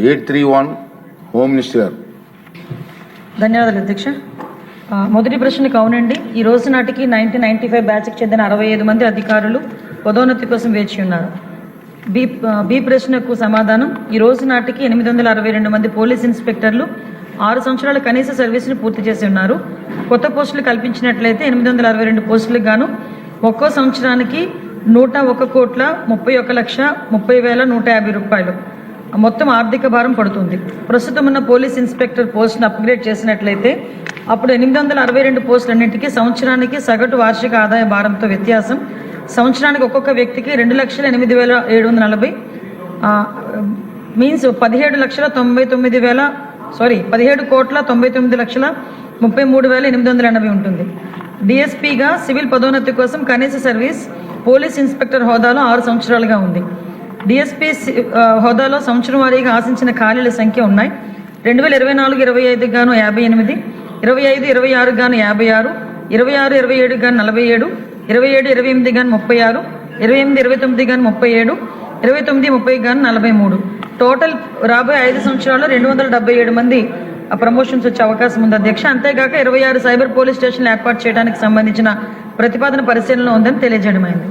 831 home minister గారు. ధన్యవాదాలు అధ్యక్ష. మొదటి ప్రశ్నకు అవునండి. ఈ రోజు నాటికి 1995 బ్యాచ్కి చెందిన 65 మంది అధికారులు పదోన్నతి కోసం వేచి ఉన్నారు. బి ప్రశ్నకు సమాధానం, ఈ రోజు నాటికి 862 మంది పోలీస్ ఇన్స్పెక్టర్లు 6 సంవత్సరాల కనీస సర్వీసును పూర్తి చేసి ఉన్నారు. కొత్త పోస్టులు కల్పించినట్లయితే 862 పోస్టులకు గాను ఒక్కో సంవత్సరానికి 101,31,30,150 రూపాయలు మొత్తం ఆర్థిక భారం పడుతుంది. ప్రస్తుతం ఉన్న పోలీస్ ఇన్స్పెక్టర్ పోస్టును అప్గ్రేడ్ చేసినట్లయితే అప్పుడు 862 పోస్టులన్నింటికీ సంవత్సరానికి సగటు వార్షిక ఆదాయ భారంతో వ్యత్యాసం సంవత్సరానికి ఒక్కొక్క వ్యక్తికి 2,08,740 మీన్స్ 17,99,33,880 ఉంటుంది. డిఎస్పీగా సివిల్ పదోన్నతి కోసం కనీస సర్వీస్ పోలీస్ ఇన్స్పెక్టర్ హోదాలో 6 సంవత్సరాలుగా ఉంది. డిఎస్పీ హోదాలో సంవత్సరం వారీగా ఆశించిన ఖాళీల సంఖ్య ఉన్నాయి. 2024-25 గాను 58, 25-26 గాను 56, 26-27 గాను 47, 27-28 గాను 36, 28-29 గాను 37, 29-30 గాను 43. టోటల్ రాబోయే 5 సంవత్సరాల్లో 277 మంది ప్రమోషన్స్ వచ్చే అవకాశం ఉంది అధ్యక్ష. అంతేగాక 26 సైబర్ పోలీస్ స్టేషన్లు ఏర్పాటు చేయడానికి సంబంధించిన ప్రతిపాదన పరిశీలనలో ఉందని తెలియజేయడమైంది.